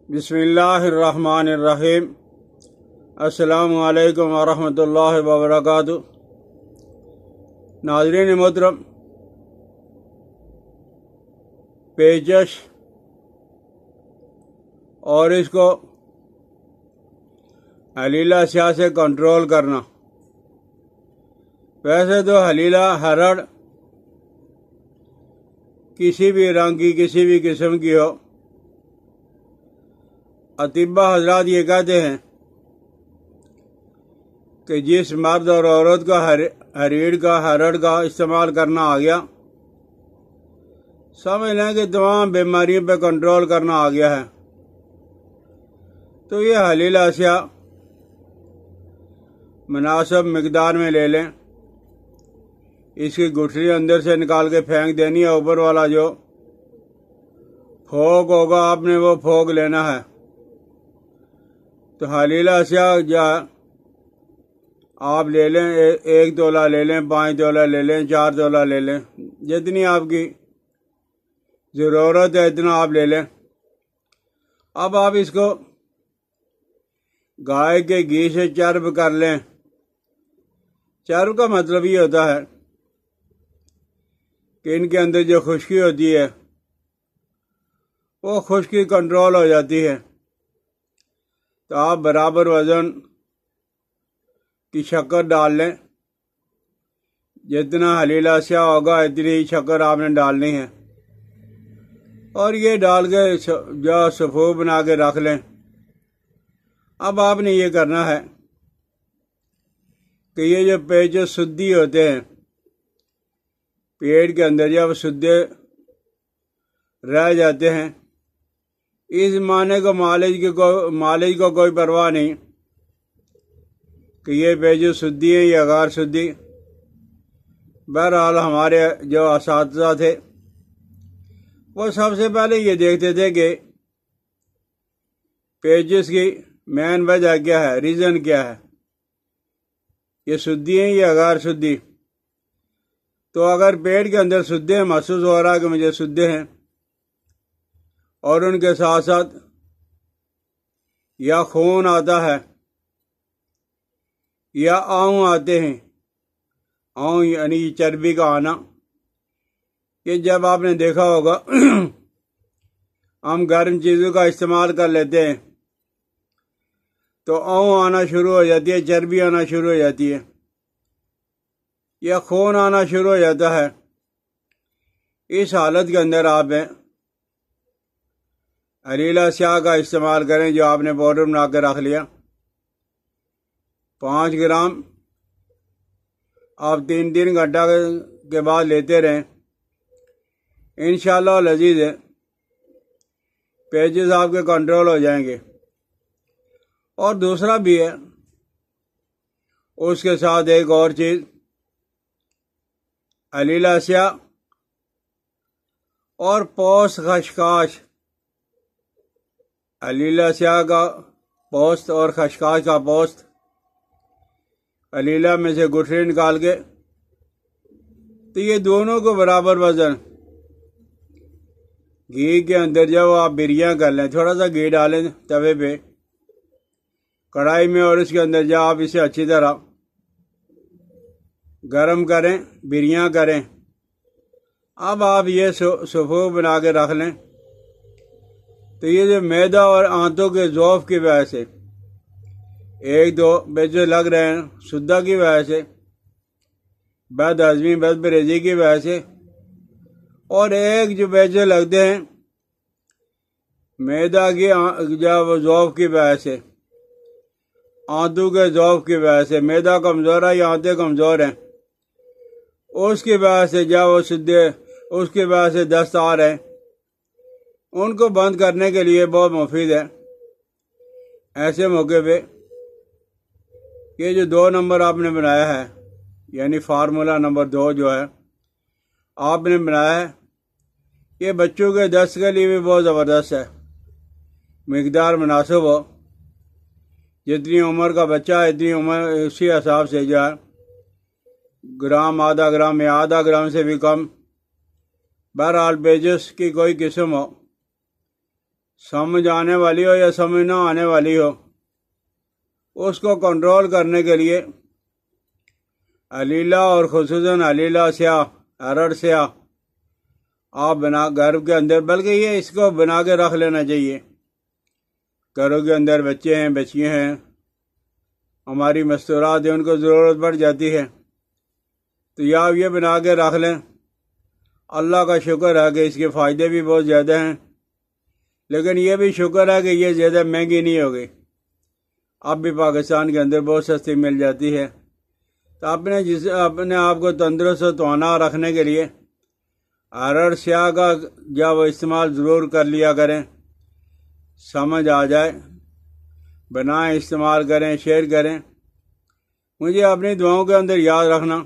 بسم اللہ الرحمن الرحیم۔ السلام علیکم ورحمۃ اللہ وبرکاتہ۔ ناظرین محترم، پیچش اور اس کو حلیلہ سیاہ سے کنٹرول کرنا۔ ویسے تو حلیلہ ہرڑ کسی بھی رنگ کی کسی بھی قسم کی ہو، اطباء حضرات یہ کہتے ہیں کہ جس مرد اور عورت کا ہریڑ کا ہرڑ کا استعمال کرنا آ گیا، سمجھ لیں کہ تمام بیماریوں پہ کنٹرول کرنا آ گیا ہے۔ تو یہ حلیلہ سیاہ مناسب مقدار میں لے لیں۔ اس کی گٹھلی اندر سے نکال کے پھینک دینی ہے، اوپر والا جو پھوک ہوگا آپ نے وہ پھوک لینا ہے۔ تو حلیلہ سیاہ جو آپ لے لیں، 1 تولہ لے لیں، 5 تولہ لے لیں، 4 تولہ لے لیں، جتنی آپ کی ضرورت ہے اتنا آپ لے لیں۔ اب آپ اس کو گائے کے گھی سے چرب کر لیں۔ چرب کا مطلب یہ ہوتا ہے کہ ان کے اندر جو خشکی ہوتی ہے وہ خشکی کنٹرول ہو جاتی ہے۔ تو آپ برابر وزن کی شکر ڈال لیں، جتنا حلیلہ سیاہ ہوگا اتنی ہی شکر آپ نے ڈالنی ہے، اور یہ ڈال کے جو صفو بنا کے رکھ لیں۔ اب آپ نے یہ کرنا ہے کہ یہ جو پیچ سدی ہوتے ہیں پیٹ کے اندر، جب سدے رہ جاتے ہیں، اس زمانے کو مالج کو کوئی پرواہ نہیں کہ یہ پیچ سدی ہیں یا غیر سدی۔ بہرحال ہمارے جو اساتذہ تھے وہ سب سے پہلے یہ دیکھتے تھے کہ پیچز کی مین وجہ کیا ہے، ریزن کیا ہے، یہ سدی ہیں یا غیر سدی۔ تو اگر پیٹ کے اندر سدے محسوس ہو رہا ہے کہ مجھے سدے ہیں، اور ان کے ساتھ ساتھ یا خون آتا ہے یا آؤں آتے ہیں، آؤں یعنی چربی کا آنا، کہ جب آپ نے دیکھا ہوگا ہم گرم چیزوں کا استعمال کر لیتے ہیں تو آؤں آنا شروع ہو جاتی ہے، چربی آنا شروع ہو جاتی ہے، یا خون آنا شروع ہو جاتا ہے۔ اس حالت کے اندر آپ حلیلہ سیاہ کا استعمال کریں، جو آپ نے پاؤڈر بنا کے رکھ لیا۔ 5 گرام آپ 3 گھنٹہ کے بعد لیتے رہیں، انشاءاللہ لذیذ ہے، پیچز آپ کے کنٹرول ہو جائیں گے۔ اور دوسرا بھی ہے، اس کے ساتھ ایک اور چیز، حلیلہ سیاہ اور پوست خشخاش، حلیلہ سیاہ کا پوست اور خشخاش کا پوست، حلیلہ میں سے گٹھلی نکال کے، تو یہ دونوں کو برابر وزن گھی کے اندر جب آپ بریاں کر لیں، تھوڑا سا گھی ڈالیں توے پہ کڑھائی میں، اور اس کے اندر جب آپ اسے اچھی طرح گرم کریں، بریاں کریں۔ اب آپ یہ صفو بنا کے رکھ لیں۔ تو یہ جو معدہ اور آنتوں کے ضعف کی وجہ سے، 1-2 بیچے لگ رہے ہیں سدہ کی وجہ سے، بد ہضمی بد پریزی کی وجہ سے، اور ایک جو بیچے لگتے ہیں معدہ کی جو ضعف کی وجہ سے، آنتوں کے ضعف کی وجہ سے، معدہ کمزور ہے یا آنتیں کمزور ہیں، اس کی وجہ سے جب وہ سدے، اس کی وجہ سے دست آ رہے ہیں، ان کو بند کرنے کے لیے بہت مفید ہے۔ ایسے موقع پہ یہ جو 2 نمبر آپ نے بنایا ہے، یعنی فارمولہ نمبر 2 جو ہے آپ نے بنایا ہے، یہ بچوں کے دست کے لیے بھی بہت زبردست ہے۔ مقدار مناسب ہو، جتنی عمر کا بچہ ہے اتنی عمر، اسی حساب سے جو ہے گرام، آدھا گرام یا آدھا گرام سے بھی کم، بہرحال پیچز کی کوئی قسم ہو سمجھ آنے والی ہو یا سمجھ نہ آنے والی ہو، اس کو کنٹرول کرنے کے لیے علیلہ اور خصوصاً علیلہ سیاہ، ارڑ سیاہ آپ بنا گھر کے اندر، بلکہ یہ اس کو بنا کے رکھ لینا چاہیے۔ گھروں کے اندر بچے ہیں، بچیاں ہیں، ہماری مستورات ہیں، ان کو ضرورت پڑ جاتی ہے، تو یا آپ یہ بنا کے رکھ لیں۔ اللہ کا شکر ہے کہ اس کے فائدے بھی بہت زیادہ ہیں، لیکن یہ بھی شکر ہے کہ یہ زیادہ مہنگی نہیں ہوگی، اب بھی پاکستان کے اندر بہت سستی مل جاتی ہے۔ تو اپنے آپ کو تندرست و توانا رکھنے کے لیے ارڑ سیاہ کا جب استعمال ضرور کر لیا کریں، سمجھ آ جائے، بنائیں، استعمال کریں، شیئر کریں۔ مجھے اپنی دعاؤں کے اندر یاد رکھنا۔